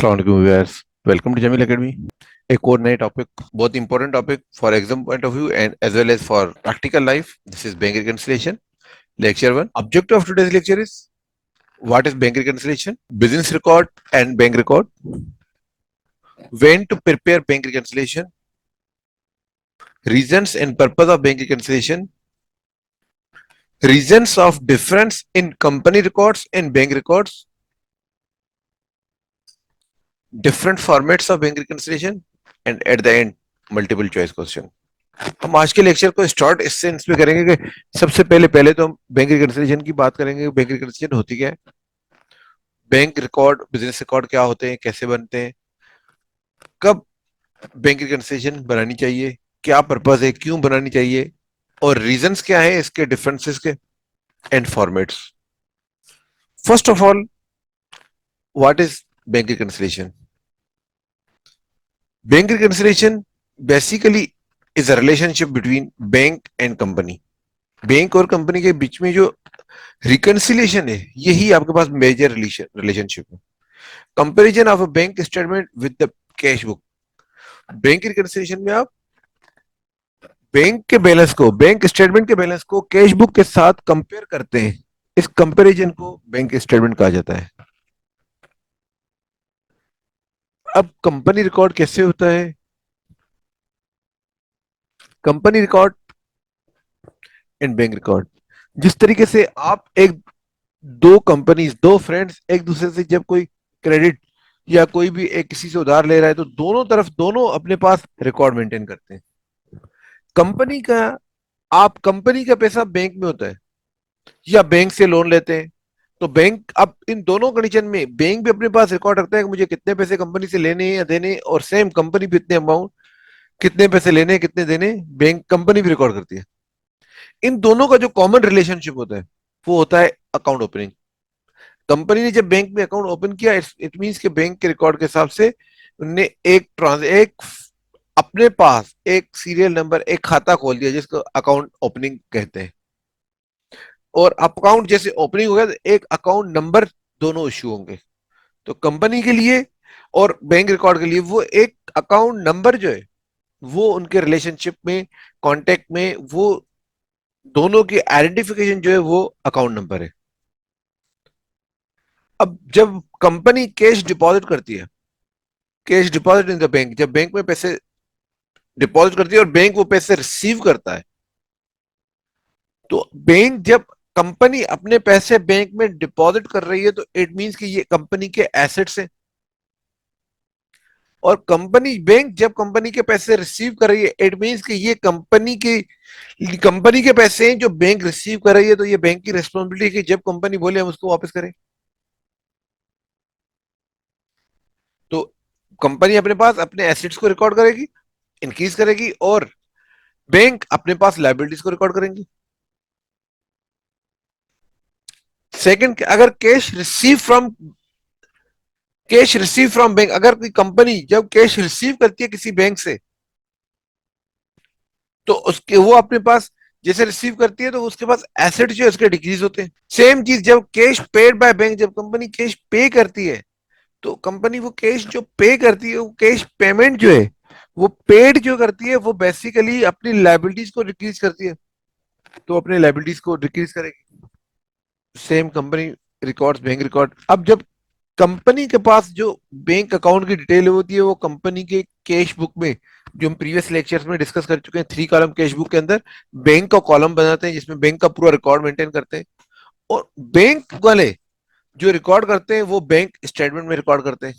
अस्सलाम वालेकुम viewers. Welcome to Jameel academy. एक और नए टॉपिक, बहुत important topic for exam point of view and as well as for practical life. This is bank reconciliation lecture 1। Objective of today's lecture is what is bank reconciliation, business record and bank record, when to prepare bank reconciliation, reasons and purpose of bank reconciliation, reasons of difference in company records and bank records, different formats of bank reconciliation, and at the end multiple choice question। हम आज के lecture को start इस sense में करेंगे कि सबसे पहले पहले तो हम बैंक रिकंसिलिएशन की बात करेंगे। बैंक रिकंसिलिएशन होती क्या है, बैंक रिकॉर्ड, बिजनेस रिकॉर्ड क्या होते हैं, कैसे बनते हैं, कब बैंक रिकंसिलिएशन बनानी चाहिए, क्या पर्पस है, क्यों बनानी चाहिए, और रीजंस क्या है इसके, डिफरेंसेस के, and formats. First of all, what is bank reconciliation? Bank reconciliation basically is a relationship between bank and company. Bank और कंपनी के बीच में जो रिकंसिलिएशन है, यही आपके पास मेजर रिलेशनशिप है। Comparison of a bank statement with the cash book. Bank reconciliation में आप बैंक के बैलेंस को, बैंक स्टेटमेंट के बैलेंस को कैश बुक के साथ कंपेयर करते हैं। इस कंपैरिजन को बैंक स्टेटमेंट कहा जाता है। अब कंपनी रिकॉर्ड कैसे होता है? Company record and bank record, जिस तरीके से आप एक दो कंपनीज, दो फ्रेंड्स एक दूसरे से जब कोई क्रेडिट या कोई भी एक किसी से उधार ले रहा है, तो दोनों तरफ दोनों अपने पास रिकॉर्ड मेंटेन करते हैं। कंपनी का, आप कंपनी का पैसा बैंक में होता है या बैंक से लोन लेते हैं, तो बैंक, अब इन दोनों कंडीशन में बैंक भी अपने पास रिकॉर्ड रखता है कि मुझे कितने पैसे कंपनी से लेने हैं या देने हैं, और सेम कंपनी भी इतने अमाउंट, कितने पैसे लेने हैं कितने देने, बैंक कंपनी भी रिकॉर्ड करती है। इन दोनों का जो कॉमन रिलेशनशिप होता है वो होता है अकाउंट ओपनिंग। कंपनी ने जब बैंक में अकाउंट ओपन किया, इट मींस के बैंक के रिकॉर्ड के हिसाब से उनने एक अपने पास एक सीरियल नंबर, एक खाता खोल दिया जिसको अकाउंट ओपनिंग कहते हैं। और अकाउंट जैसे ओपनिंग हो गया तो एक अकाउंट नंबर दोनों इश्यू होंगे। तो कंपनी के लिए और बैंक रिकॉर्ड के लिए वो एक अकाउंट नंबर जो है, वो उनके रिलेशनशिप में, कांटेक्ट में, वो दोनों की आइडेंटिफिकेशन जो है वो अकाउंट नंबर है। अब जब कंपनी कैश डिपॉजिट करती है, cash deposit in the bank, जब बैंक में पैसे डिपॉजिट करती है और बैंक वो पैसे रिसीव करता है, तो बैंक, जब कंपनी अपने पैसे बैंक में डिपॉजिट कर रही है, तो इट मींस कि ये कंपनी के एसेट्स हैं। और कंपनी, बैंक जब कंपनी के पैसे रिसीव कर रही है, इट मींस कि ये कंपनी के पैसे हैं जो बैंक रिसीव कर रही है। तो ये बैंक की रिस्पॉन्सिबिलिटी है कि जब कंपनी बोले हम उसको वापस करें। तो कंपनी अपने पास अपने एसेट्स को रिकॉर्ड करेगी, इंक्रीज करेगी, और बैंक अपने पास लाइबिलिटीज को रिकॉर्ड करेंगी। सेकंड, अगर कैश रिसीव फ्रॉम बैंक, अगर कोई कंपनी जब कैश रिसीव करती है किसी बैंक से, तो उसके, वो अपने पास जैसे रिसीव करती है तो उसके पास एसेट जो है उसके डिक्रीज होते हैं। सेम चीज जब कैश पेड बाय बैंक, जब कंपनी कैश पे करती है, तो कंपनी वो कैश जो पे करती है, वो कैश पेमेंट जो है वो पेड जो करती है, वो बेसिकली अपनी लाइबिलिटीज को डिक्रीज करती है। तो अपने लाइबिलिटीज को डिक्रीज करेगी। Same company records, bank record. अब जब कंपनी के पास जो बैंक अकाउंट की डिटेल होती है, वो कंपनी के कैश बुक में, जो हम प्रीवियस लेक्चर्स में डिस्कस कर चुके हैं, 3 कॉलम कैश बुक के अंदर बैंक का कॉलम बनाते हैं जिसमें बैंक का पूरा रिकॉर्ड मेंटेन करते हैं। और बैंक वाले जो रिकॉर्ड करते हैं वो बैंक स्टेटमेंट में रिकॉर्ड करते हैं।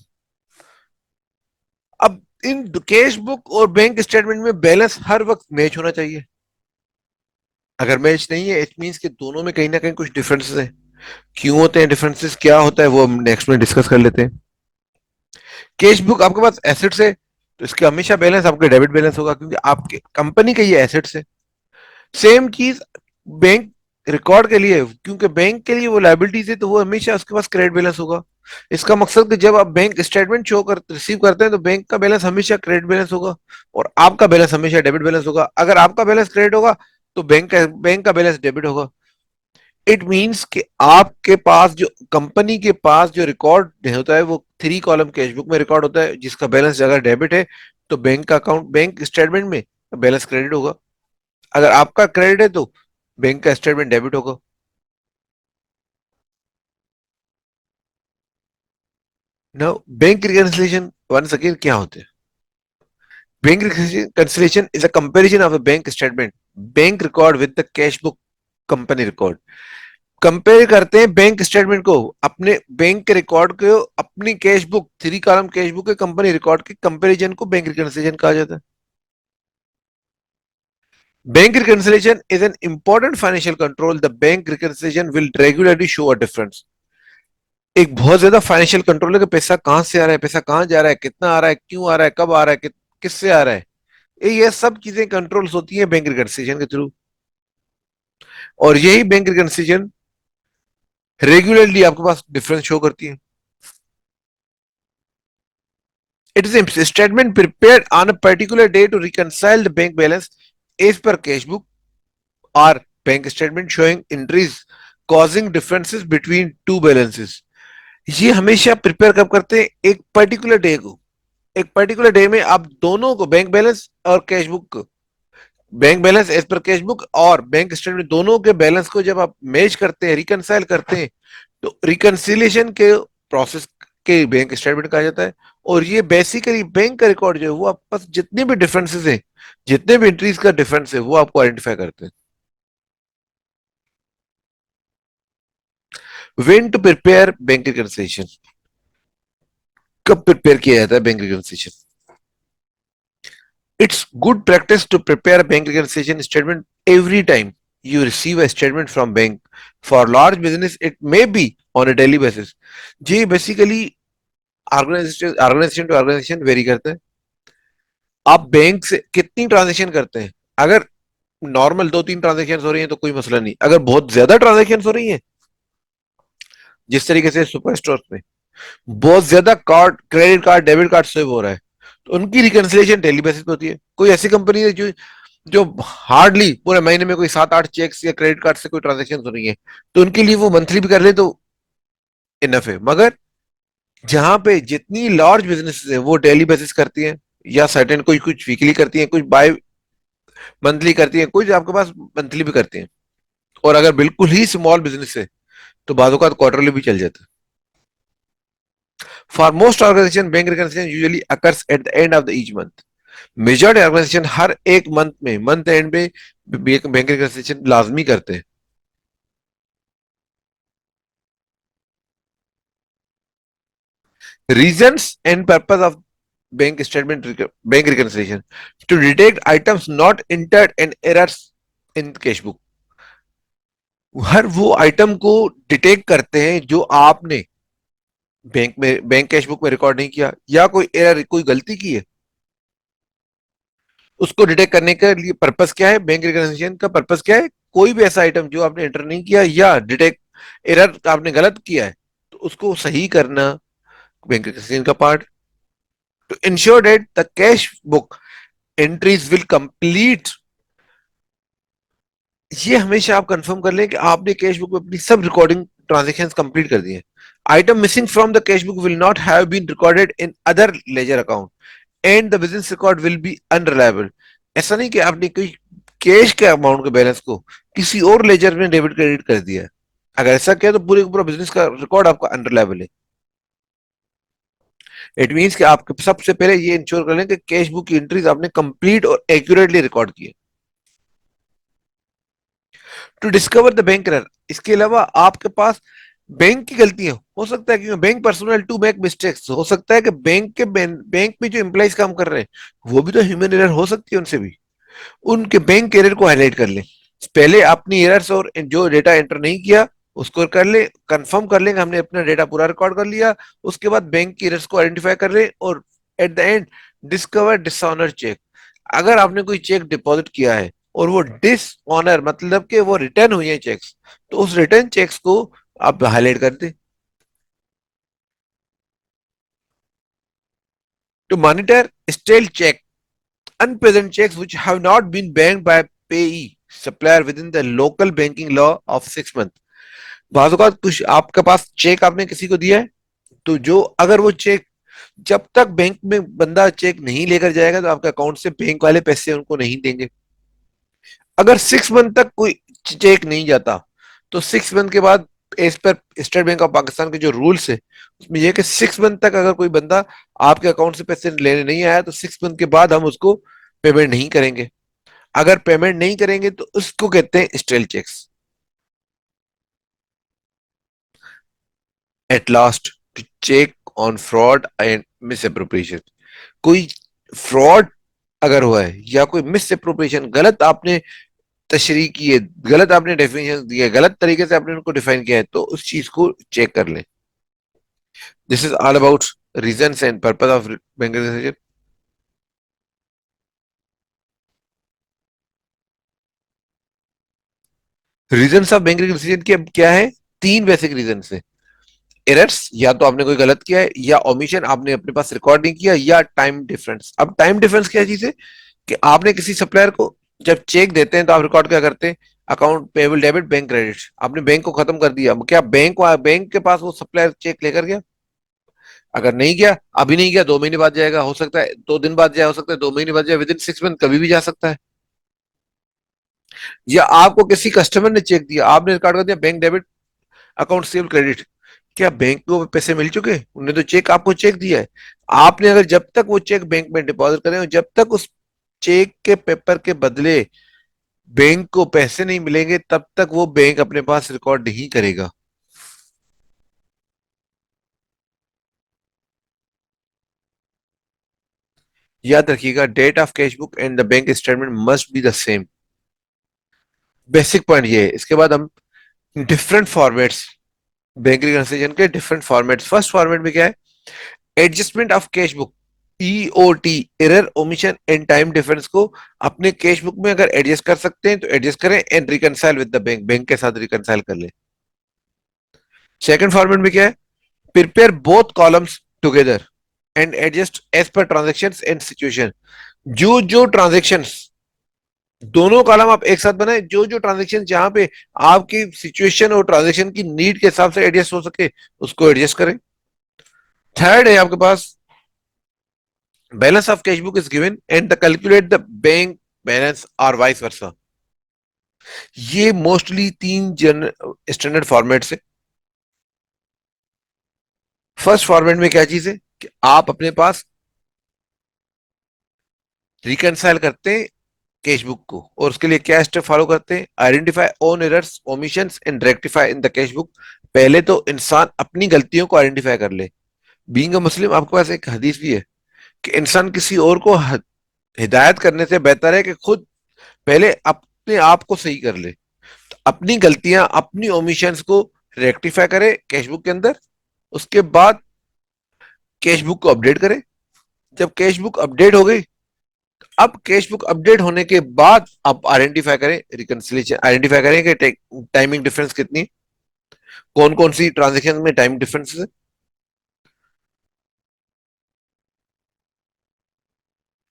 अब इन कैश बुक और बैंक स्टेटमेंट में बैलेंस हर वक्त मैच होना चाहिए। अगर मैच नहीं है, इट मींस कि दोनों में कहीं ना कहीं कुछ डिफरेंसेस है। क्यों होते हैं डिफरेंसेस, क्या होता है, वो हम नेक्स्ट में डिस्कस कर लेते हैं। कैश बुक आपके पास एसेट्स है, तो इसका हमेशा बैलेंस आपके डेबिट बैलेंस होगा, क्योंकि आपके कंपनी के ये एसेट्स है। सेम चीज बैंक रिकॉर्ड के लिए, क्योंकि बैंक के लिए वो लाइबिलिटीज है, तो वो हमेशा उसके पास क्रेडिट बैलेंस होगा। इसका मकसद कि जब आप बैंक स्टेटमेंट शो कर रिसीव करते हैं, तो बैंक का बैलेंस हमेशा क्रेडिट बैलेंस होगा और आपका बैलेंस हमेशा डेबिट बैलेंस होगा। अगर आपका बैलेंस क्रेडिट होगा तो बैंक का बैलेंस डेबिट होगा। इट मींस कि आपके पास जो कंपनी के पास जो रिकॉर्ड होता है वो 3 कॉलम कैशबुक में रिकॉर्ड होता है, जिसका बैलेंस अगर डेबिट है तो बैंक का अकाउंट बैंक स्टेटमेंट में बैलेंस क्रेडिट होगा। अगर आपका क्रेडिट है तो बैंक का स्टेटमेंट डेबिट होगा। Now bank reconciliation once again क्या होते हैं? Bank reconciliation is a comparison of a bank statement bank record with the cash book company record. Compare करते हैं बैंक स्टेटमेंट को अपने बैंक के रिकॉर्ड को अपनी cash book 3 column cash book के कंपनी रिकॉर्ड के कंपैरिजन को बैंक रिकंसिलिएशन कहा जाता है। Bank reconciliation is an important financial control. The bank reconciliation will regularly show a difference. एक बहुत ज्यादा फाइनेंशियल कंट्रोल है कि पैसा कहां से आ रहा है, पैसा कहां जा रहा है, कितना आ रहा है, क्यों आ रहा है, कब आ रहा है, किससे आ रहा है। ये सब चीजें कंट्रोल्स होती हैं बैंक रिकंसिलिएशन के थ्रू। और यही बैंक रिकंसिलिएशन रेगुलरली आपके पास डिफरेंस शो करती है। It is a statement prepared on a particular day to reconcile the bank balance as per cash book or bank statement showing entries causing differences between two balances. ये हमेशा prepare कब करते हैं? एक particular day को। एक particular day में आप दोनों को बैंक बैलेंस और कैश बुक को, bank balance as per cash book और बैंक स्टेटमेंट दोनों के बैलेंस को जब आप मैच करते हैं, रिकनसाइल करते हैं, तो रिकनसिलेशन के प्रोसेस के बैंक स्टेटमेंट कहा जाता है। और ये बेसिकली बैंक का रिकॉर्ड जो है वो आपके पास जितने भी डिफरेंसेस हैं, जितने भी एंट्रीज का डिफरेंस है वो आपको आइडेंटिफाई करते हैं। When to prepare bank reconciliation? कब प्रिपेयर किया जाता है bank reconciliation? It's good practice to prepare bank reconciliation statement every time you receive a statement from bank. For large business it may be on a daily basis. ये basically organisation to organisation vary करता है। आप bank से कितनी transaction करते हैं? अगर normal 2-3 transaction हो रही हैं तो कोई मसला नहीं। अगर बहुत ज्यादा ट्रांजेक्शन हो रही हैं, जिस तरीके से सुपर स्टोर में बहुत ज्यादा card, credit card, debit card swipe हो रहा है, तो उनकी रिकंसिलिएशन डेली बेसिस पे होती है। कोई ऐसी कंपनी है जो जो हार्डली पूरे महीने में कोई 7-8 चेक्स या क्रेडिट कार्ड से कोई ट्रांजेक्शन हो रही है, तो उनके लिए वो मंथली भी कर ले तो इनफ है। मगर जहां पे जितनी लार्ज बिजनेस है वो डेली बेसिस करती हैं, या सर्टेन कोई कुछ वीकली करती हैं, कुछ बाय मंथली करती हैं, कुछ आपके पास मंथली भी करती हैं। और अगर बिल्कुल ही स्मॉल बिजनेस है तो बाजू का क्वार्टरली भी चल जाता है। For most organisation bank reconciliation usually occurs at the end of the each month. Majority organisation हर एक मंथ में, मंथ एंड में बैंक रिकंसिलिएशन लाजमी करते हैं। Reasons and purpose of bank statement bank reconciliation: to detect items not entered and errors in cash book. हर वो item को डिटेक्ट करते हैं जो आपने बैंक में, बैंक कैश बुक में रिकॉर्ड नहीं किया, या कोई एरर, कोई गलती की है। उसको डिटेक्ट करने का लिए पर्पस क्या है? बैंक रिकंसिलिएशन का पर्पस क्या है? कोई भी ऐसा आइटम जो आपने एंटर नहीं किया या डिटेक्ट एरर आपने गलत किया है, तो उसको सही करना बैंक रिकंसिलिएशन का part. To ensure that the cash book entries will complete. ये हमेशा आप कंफर्म कर लें कि आपने कैश बुक में अपनी सब रिकॉर्डिंग ट्रांजेक्शन कंप्लीट कर दिए। Item missing from the cash book will not have been recorded in other ledger account and the business record will be unreliable. ऐसा नहीं कि आपने कोई कैश के अमाउंट के बैलेंस को किसी और लेजर में डेबिट क्रेडिट कर दिया। अगर ऐसा किया तो पूरे पूरा बिजनेस का रिकॉर्ड आपका अनरिलायबल है। इट मीन्स कि आप सबसे पहले ये इंश्योर कर लें कि कैश बुक की एंट्रीज आपने कंप्लीट और एक्यूरेटली रिकॉर्ड की है। To discover the bank error: इसके अलावा आपके पास बैंक की गलतियां हो सकता है कि bank personal to make mistakes, हो सकता है कि बैंक में जो एम्प्लॉइज काम कर रहे हैं वो भी तो ह्यूमन एरर हो सकती है उनसे भी। उनके बैंक एरर को हाईलाइट कर लें। पहले अपनी एरर्स और जो डेटा एंटर नहीं किया उसको कर ले, कंफर्म कर लेंगे हमने अपना डेटा पूरा रिकॉर्ड कर लिया। उसके बाद बैंक की एरर्स को आइडेंटिफाई कर ले और at the end discover dishonour cheque. अगर आपने कोई चेक डिपॉजिट किया है और वो डिसऑनर मतलब कि वो रिटर्न हुई है चेक्स, तो उस रिटर्न चेक्स को आप हाईलाइट कर दें। To monitor stale cheque: unpresent checks which have not been banked by payee supplier within the local banking law of 6 months. बाज़ औक़ात कुछ आपके पास चेक आपने किसी को दिया है, तो जो अगर वो चेक जब तक बैंक में बंदा चेक नहीं लेकर जाएगा तो आपके अकाउंट से बैंक वाले पैसे उनको नहीं देंगे। अगर 6 मंथ तक कोई चेक नहीं जाता तो 6 मंथ के बाद as per state bank of Pakistan के जो रूल्स है उसमें यह है कि 6 मंथ तक अगर कोई बंदा आपके अकाउंट से पैसे लेने नहीं आया तो 6 मंथ के बाद हम उसको पेमेंट नहीं करेंगे। अगर पेमेंट नहीं करेंगे तो उसको कहते हैं stale cheques. At last, to check on fraud and मिस अप्रोप्रिएशन। कोई फ्रॉड अगर हुआ है या कोई मिस अप्रोप्रिएशन, गलत आपने तशरीह की है, गलत आपने डेफिनेशन दी है, गलत तरीके से आपने उनको डिफाइन किया है, तो उस चीज को चेक कर लें। This is all about reasons and purpose of bank reconciliation. Reasons of bank reconciliation के अब क्या है? तीन बेसिक रीजन है। एरर्स, या तो आपने कोई गलत किया है, या ओमिशन आपने अपने पास रिकॉर्ड नहीं किया, या टाइम डिफरेंस। अब टाइम डिफरेंस क्या चीज है कि आपने किसी सप्लायर को जब चेक देते हैं तो आप रिकॉर्ड क्या करते हैं? Account payable debit bank credit. आपने बैंक को खत्म कर दिया, क्या बैंक के पास वो सप्लायर चेक लेकर गया? अगर नहीं गया, अभी नहीं गया, 2 महीने बाद जाएगा, हो सकता है 2 दिन बाद जाए, हो सकता है 2 महीने बाद जाए, विद इन 6 मंथ कभी भी जा सकता है। या आपको किसी कस्टमर ने चेक दिया, आपने रिकॉर्ड कर दिया bank debit account save credit, क्या बैंक को पैसे मिल चुके? उन्होंने तो चेक आपको चेक दिया है। आपने अगर जब तक वो चेक बैंक में डिपॉजिट करें और जब तक उस चेक के पेपर के बदले बैंक को पैसे नहीं मिलेंगे तब तक वो बैंक अपने पास रिकॉर्ड नहीं करेगा। याद रखिएगा, date of cash book and the bank statement must be the same. Basic point ये है। इसके बाद हम डिफरेंट फॉर्मेट्स, बैंक रिकंसिलिएशन के डिफरेंट फॉर्मेट्स। फर्स्ट फॉर्मेट में क्या है? Adjustment of cash book, EOT, error omission and time difference को अपने कैश बुक में अगर एडजस्ट कर सकते हैं तो एडजस्ट करें and reconcile with the bank, bank के साथ रिकंसाइल कर ले। सेकंड फॉर्मेट में क्या है? Prepare both columns together and adjust as per transactions and situation. जो जो ट्रांजेक्शंस, दोनों कॉलम आप एक साथ बनाए, जो जो ट्रांजेक्शन जहां पे आपकी सिचुएशन और ट्रांजेक्शन की नीड के हिसाब से एडजस्ट हो सके उसको एडजस्ट करें। थर्ड है आपके पास, balance of cash book is given and the calculate the bank balance और वाइस वर्सा। ये मोस्टली तीन जन स्टैंडर्ड फॉर्मेट से। फर्स्ट फॉर्मेट में क्या चीज है कि आप अपने पास रिकंसाइल करते हैं कैश बुक को, और उसके लिए क्या स्टेप फॉलो करते हैं? Identify own errors omissions and rectify in the cash book. पहले तो इंसान अपनी गलतियों को आइडेंटिफाई कर ले। बीइंग अ मुस्लिम, आपके पास एक हदीस भी है कि इंसान किसी और को हिदायत करने से बेहतर है कि खुद पहले अपने आप को सही कर ले। तो अपनी गलतियां, अपनी ओमिशंस को रेक्टिफाई करे कैश बुक के अंदर। उसके बाद कैश बुक को अपडेट करे। जब कैश बुक अपडेट हो गई, अब कैश बुक अपडेट होने के बाद आप आइडेंटिफाई करें, रिकंसिलिएशन आइडेंटिफाई करें कि टाइमिंग डिफरेंस कितनी है, कौन कौन सी ट्रांजेक्शन में टाइम डिफरेंस है।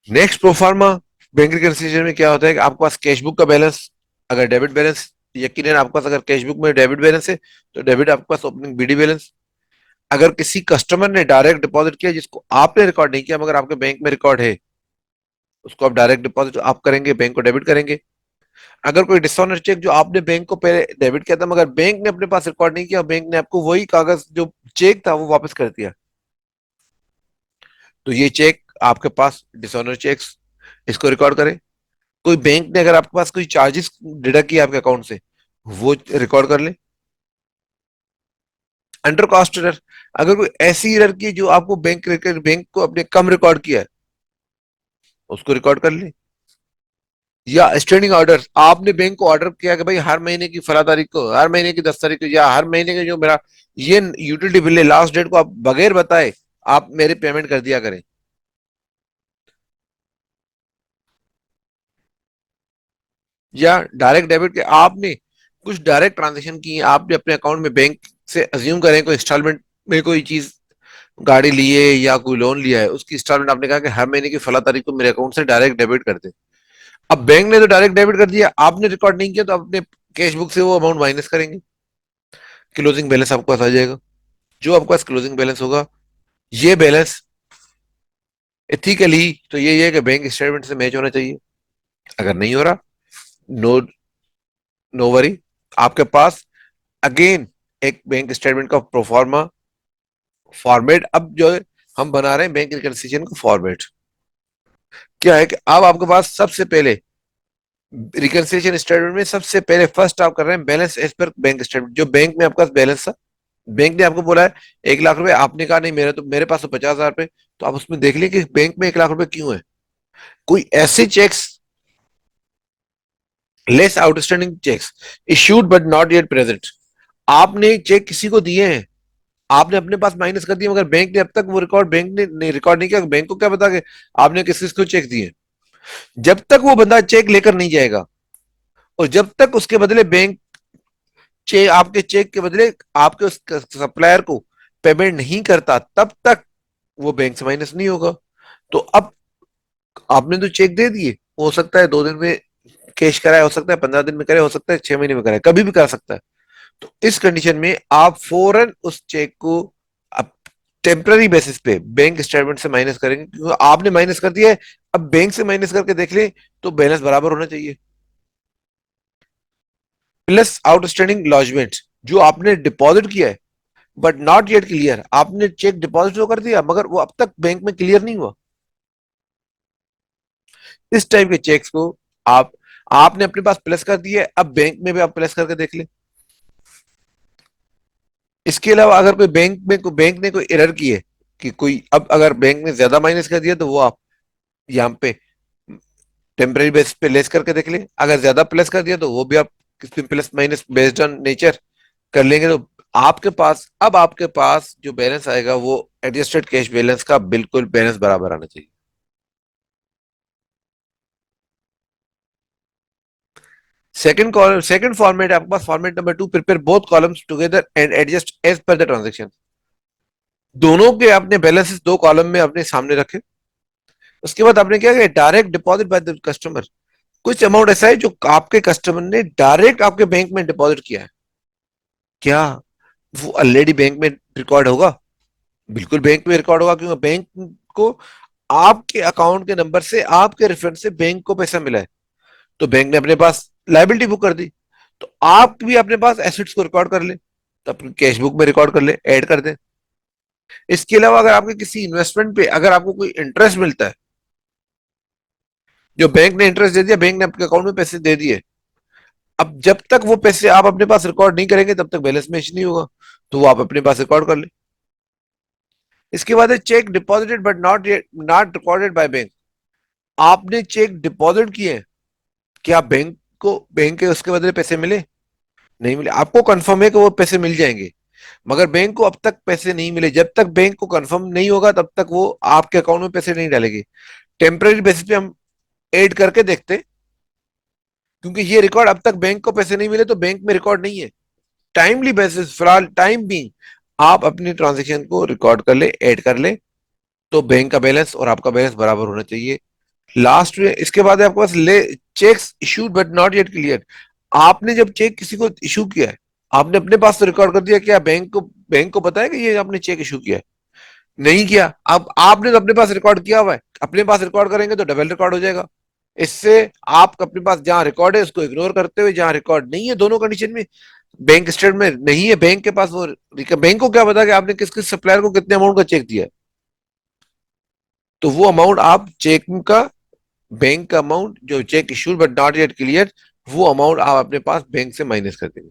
नेक्स्ट प्रोफार्मा बैंक रिकंसिलिएशन में क्या होता है कि आपके पास कैश बुक का बैलेंस, अगर डेबिट बैलेंस, यकीनन आपके पास अगर कैश बुक में डेबिट बैलेंस है तो डेबिट आपके पास ओपनिंग बीडी बैलेंस। अगर किसी कस्टमर ने डायरेक्ट डिपॉजिट किया जिसको आपने रिकॉर्ड नहीं किया मगर आपके बैंक में रिकॉर्ड है, उसको आप डायरेक्ट डिपॉजिट आप करेंगे, बैंक को डेबिट करेंगे। अगर कोई डिसऑनर चेक जो आपने बैंक को पहले डेबिट किया था मगर बैंक ने अपने पास रिकॉर्ड नहीं किया, बैंक ने आपको वही कागज जो चेक था वो वापस कर दिया, तो ये चेक आपके पास डिसऑनर चेक्स, इसको रिकॉर्ड करें। कोई बैंक ने अगर आपके पास कोई चार्जेस डिडक्ट किया आपके अकाउंट से, वो रिकॉर्ड कर ले। अंडर कॉस्ट एरर, अगर कोई ऐसी एरर की जो आपको बैंक को अपने कम रिकॉर्ड किया है, उसको रिकॉर्ड कर ले। या स्टैंडिंग ऑर्डर, आपने बैंक को ऑर्डर किया कि भाई हर महीने की फला तारीख को, हर महीने की 10 तारीख को, या हर महीने के जो मेरा ये यूटिलिटी बिल है लास्ट डेट को आप बगैर बताए आप मेरे पेमेंट कर दिया करें। या डायरेक्ट डेबिट के आपने कुछ डायरेक्ट ट्रांजेक्शन की है, आपने अपने अकाउंट में बैंक से अज्यूम करें कोई इंस्टॉलमेंट में कोई चीज, गाड़ी लिए या कोई लोन लिया है, उसकी इंस्टॉलमेंट आपने कहा कि हर महीने की फला तारीख को मेरे अकाउंट से डायरेक्ट डेबिट कर दे। अब बैंक ने तो डायरेक्ट डेबिट कर दिया, आपने रिकॉर्ड नहीं किया, तो अपने कैश बुक से वो अमाउंट माइनस करेंगे। क्लोजिंग बैलेंस आपके पास आ जाएगा। जो आपके पास क्लोजिंग बैलेंस होगा, ये बैलेंस एथिकली तो ये है कि बैंक स्टेटमेंट से मैच होना चाहिए। अगर नहीं हो रहा, नो, नो वरी, आपके पास अगेन एक बैंक स्टेटमेंट का प्रोफार्मा फॉर्मेट, अब जो है हम बना रहे हैं बैंक रिकंसिलिएशन का फॉर्मेट। क्या है कि अब आपके पास सबसे पहले रिकंसिलिएशन स्टेटमेंट में सबसे पहले फर्स्ट आप कर रहे हैं balance as per bank statement, जो बैंक में आपका बैलेंस था। बैंक ने आपको बोला है 1 लाख रुपए, आपने कहा नहीं मेरे पास तो 50,000 रुपए। तो आप उसमें देख लीजिए कि बैंक में 1 लाख रुपए क्यों है। कोई ऐसे cheques, less outstanding cheques issued but not yet present, आपने चेक किसी को दिए हैं, आपने अपने पास माइनस कर दिया, मगर बैंक ने अब तक वो रिकॉर्ड, बैंक ने रिकॉर्ड नहीं किया। बैंक को क्या पता कि आपने किस किस को चेक दिए। जब तक वो बंदा चेक लेकर नहीं जाएगा और जब तक उसके बदले बैंक चेक, आपके चेक के बदले आपके उस सप्लायर को पेमेंट नहीं करता, तब तक वो बैंक से माइनस नहीं होगा। तो अब आपने तो चेक दे दिए, हो सकता है 2 दिन में कैश कराए, हो सकता है 15 दिन में करे, हो सकता है 6 महीने में करे, कभी भी कर सकता है। तो इस कंडीशन में आप फौरन उस चेक को अब टेम्पररी बेसिस पे बैंक स्टेटमेंट से माइनस करेंगे, क्योंकि आपने माइनस कर दिया है। अब बैंक से माइनस करके देख ले तो बैलेंस बराबर होना चाहिए। प्लस आउटस्टैंडिंग लॉजमेंट, जो आपने डिपॉजिट किया है बट नॉट येट क्लियर, आपने चेक डिपॉजिट तो कर दिया मगर वो अब तक बैंक में क्लियर नहीं हुआ। इस टाइप के चेक्स को आप, आपने अपने पास प्लस कर दिए, अब बैंक में भी आप प्लस करके देख ले। इसके अलावा अगर कोई बैंक ने कोई एरर की है कि कोई, अब अगर बैंक ने ज्यादा माइनस कर दिया तो वो आप यहाँ पे टेम्पररी बेस पे लेस करके देख ले। अगर ज्यादा प्लस कर दिया तो वो भी आप किस plus minus based on nature कर लेंगे। तो आपके पास, अब आपके पास जो बैलेंस आएगा वो एडजस्टेड कैश बैलेंस का बिल्कुल बैलेंस बराबर आना चाहिए। सेकंड कॉलम, सेकंड फॉर्मेट आपके पास, format number 2, prepare both columns together and adjust as per the transaction. दोनों के आपने बैलेंसेस 2 कॉलम में अपने सामने रखे। उसके बाद आपने क्या किया, direct deposit by the customer. कुछ अमाउंट ऐसा है जो आपके कस्टमर ने डायरेक्ट आपके बैंक में डिपॉजिट किया है, क्या वो ऑलरेडी बैंक में रिकॉर्ड होगा? बिल्कुल बैंक में रिकॉर्ड होगा, क्योंकि बैंक को आपके अकाउंट के नंबर से, आपके रेफरेंस से बैंक को पैसा मिला है। तो बैंक ने अपने पास लाइबिलिटी बुक कर दी, तो आप भी अपने पास एसेट्स को रिकॉर्ड कर ले, तो अपनी कैश बुक में रिकॉर्ड कर ले, ऐड कर दे। इसके अलावा अगर आपके किसी इन्वेस्टमेंट पे अगर आपको कोई इंटरेस्ट मिलता है, जो बैंक ने इंटरेस्ट दे दिया, बैंक ने आपके अकाउंट में पैसे दे दिए, अब जब तक वो पैसे आप अपने पास रिकॉर्ड नहीं करेंगे तब तक बैलेंस मैच नहीं होगा। तो वो आप अपने पास रिकॉर्ड कर ले। इसके बाद है check deposited but not recorded by bank. आपने चेक डिपॉजिट किए, क्या बैंक को, बैंक के उसके बदले पैसे मिले? नहीं मिले। आपको कंफर्म है कि वो पैसे मिल जाएंगे, मगर बैंक को अब तक पैसे नहीं मिले। जब तक बैंक को कंफर्म नहीं होगा तब तक वो आपके अकाउंट में पैसे नहीं डालेगी। टेम्पररी बेसिस पे हम ऐड करके देखते, क्योंकि ये रिकॉर्ड अब तक बैंक को पैसे नहीं मिले तो बैंक में रिकॉर्ड नहीं है। टाइमली बेसिस, फिलहाल टाइम भी आप अपनी ट्रांजेक्शन को रिकॉर्ड कर ले, ऐड कर ले, तो बैंक का बैलेंस और आपका बैलेंस बराबर होना चाहिए। लास्ट में इसके बाद है आपके पास ले cheques issued but not yet clear. आपने जब चेक किसी को इशू किया है, आपने अपने पास तो रिकॉर्ड कर दिया, क्या बैंक को पता है कि ये आपने चेक इशू किया है? नहीं किया। अब आपने तो अपने पास रिकॉर्ड किया हुआ है, अपने पास रिकॉर्ड करेंगे तो डबल रिकॉर्ड हो जाएगा। इससे आप अपने पास जहां रिकॉर्ड है उसको इग्नोर करते हुए, जहां रिकॉर्ड नहीं है, दोनों कंडीशन में बैंक स्टेटमेंट नहीं है, बैंक के पास वो, बैंक को क्या पता कि आपने किस किस सप्लायर को कितने अमाउंट का चेक दिया है। तो वो अमाउंट आप चेक का, बैंक का अमाउंट जो check issued but not yet clear, वो अमाउंट आप अपने पास बैंक से माइनस कर देंगे।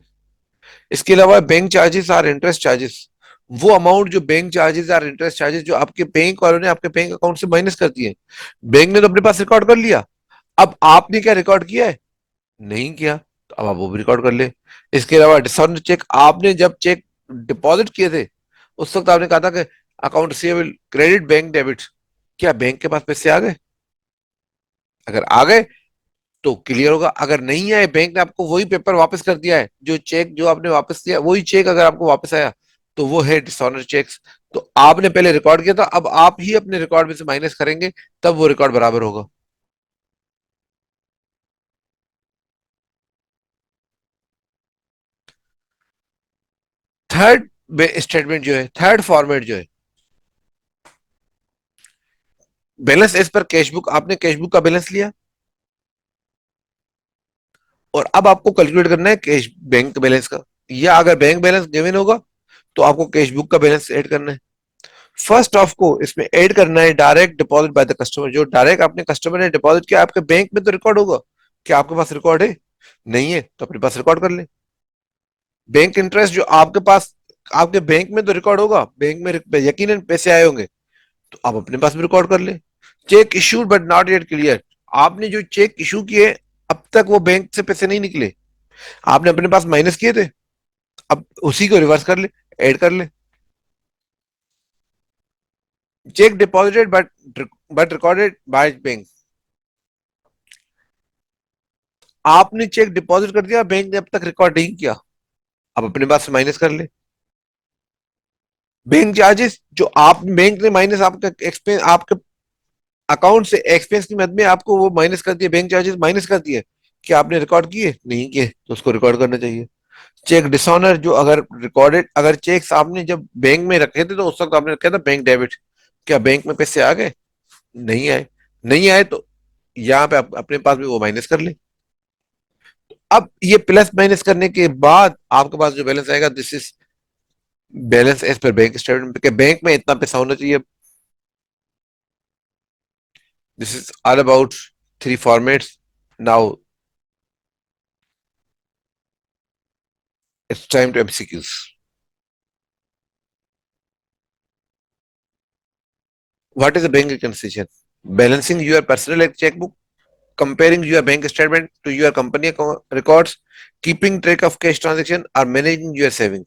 इसके अलावा बैंक चार्जेस और इंटरेस्ट चार्जेस, वो अमाउंट जो बैंक चार्जेस और इंटरेस्ट चार्जेस जो आपके बैंक वालों ने आपके बैंक अकाउंट से माइनस कर दिए। बैंक ने तो अपने पास रिकॉर्ड कर लिया, अब आपने क्या रिकॉर्ड किया है? नहीं किया, तो अब आप वो भी रिकॉर्ड कर ले। इसके अलावा डिस्काउंट चेक, आपने जब चेक डिपॉजिट किए थे उस वक्त आपने कहा था कि account receivable credit bank debit, क्या बैंक के पास पैसे आ गए? अगर आ गए तो क्लियर होगा, अगर नहीं आए, बैंक ने आपको वही पेपर वापस कर दिया है, जो चेक जो आपने वापस दिया वही चेक अगर आपको वापस आया, तो वो है डिसऑनर चेक्स। तो आपने पहले रिकॉर्ड किया था, अब आप ही अपने रिकॉर्ड में से माइनस करेंगे, तब वो रिकॉर्ड बराबर होगा। थर्ड स्टेटमेंट जो है, थर्ड फॉर्मेट जो है, balance as per cash book, आपने कैश बुक का बैलेंस लिया और अब आपको कैलकुलेट करना है कैश बैंक बैलेंस का, या अगर बैंक बैलेंस गिवन होगा तो आपको कैश बुक का बैलेंस ऐड करना है। फर्स्ट ऑफ को इसमें ऐड करना है direct deposit by the customer, जो डायरेक्ट आपने कस्टमर ने डिपॉजिट किया आपके बैंक में तो रिकॉर्ड होगा। क्या आपके पास रिकॉर्ड है? नहीं है तो अपने पास रिकॉर्ड कर ले। बैंक इंटरेस्ट जो आपके पास, आपके बैंक में तो रिकॉर्ड होगा, बैंक में यकीनन पैसे आए होंगे, तो आप अपने पास भी रिकॉर्ड कर ले। Check issued but not yet clear, आपने जो चेक इशू किए अब तक वो बैंक से पैसे नहीं निकले, आपने अपने पास माइनस किए थे, अब उसी को रिवर्स कर ले, ऐड कर ले। Check deposited but recorded by bank, आपने चेक डिपॉजिट कर दिया, बैंक ने अब तक रिकॉर्ड नहीं किया, अब अपने पास से माइनस कर ले। बैंक चार्जेस जो आप बैंक ने माइनस आपका एक्सपेंस, आपके अकाउंट से एक्सपेंस की मद में आपको वो माइनस कर दिए, बैंक चार्जेस माइनस कर दिए, क्या आपने रिकॉर्ड किए? नहीं किए, तो उसको रिकॉर्ड करना चाहिए। चेक डिसऑनर जो अगर रिकॉर्डेड, अगर चेक्स आपने जब बैंक में रखे थे तो उस वक्त आपने रखा था बैंक डेबिट, क्या बैंक में पैसे आ गए? नहीं आए, नहीं आए तो यहाँ पे अपने पास भी वो माइनस कर ले। अब ये प्लस माइनस करने के बाद आपके पास जो बैलेंस आएगा, this is balance as per bank statement के, बैंक में इतना पैसा होना चाहिए। This is all about three formats. Now it's time to MCQs. What is a bank reconciliation? Balancing your personal checkbook, comparing your bank statement to your company records, keeping track of cash transaction or managing your saving।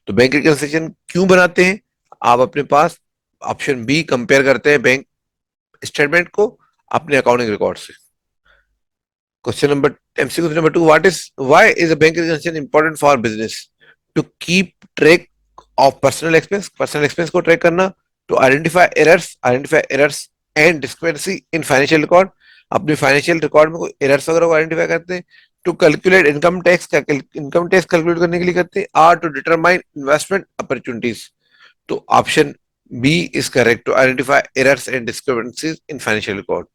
तो bank reconciliation क्यों बनाते हैं? आप अपने पास option be compare करते हैं bank statement को अपने अकाउंटिंग रिकॉर्ड से। Question number, MCQ number two, what is, why is a bank reconciliation important for business? To keep track of personal expense, personal expense को ट्रैक करना, to identify errors and discrepancy in financial record, अपने financial record में कोई errors वगैरह को identify करते हैं, to calculate income tax, income tax calculate करने के लिए करते हैं, और टू डिटरमाइन इन्वेस्टमेंट अपॉर्चुनिटीज। तो option B is correct, to identify errors and discrepancies in financial record.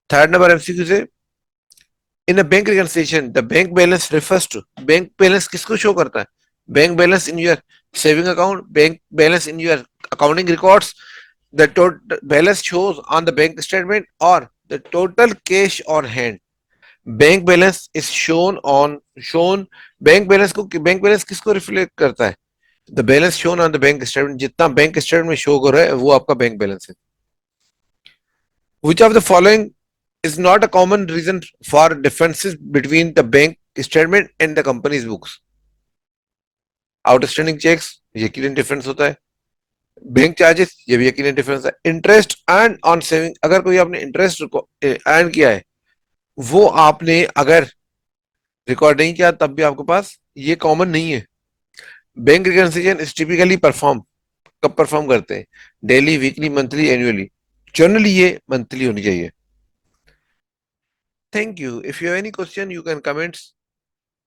Third number MCQ से, in a bank reconciliation the bank balance refers to, bank balance किसको show करता है? Bank balance in your saving account, bank balance in your accounting records, the total balance shows on the bank statement, or the total cash on hand। Bank balance is shown, bank balance को, bank balance किसको reflect करता है? The balance shown on the bank statement, जितना bank statement में show कर रहा है वो आपका बैंक बैलेंस है। Which of the following is not a common reason for differences between the bank statement and the company's books? Outstanding cheques, यकीनन difference होता है। बैंक चार्जेस, ये भी यकीनन डिफरेंस है। इंटरेस्ट अर्न ऑन सेविंग, अगर कोई आपने इंटरेस्ट अर्न किया है वो आपने अगर रिकॉर्ड नहीं किया तब भी आपके पास ये कॉमन नहीं है। Bank reconciliation is typically perform, कब परफॉर्म करते हैं? Daily, weekly, monthly, annually? Generally ये मंथली होनी चाहिए। Thank you. If you have any question you can comments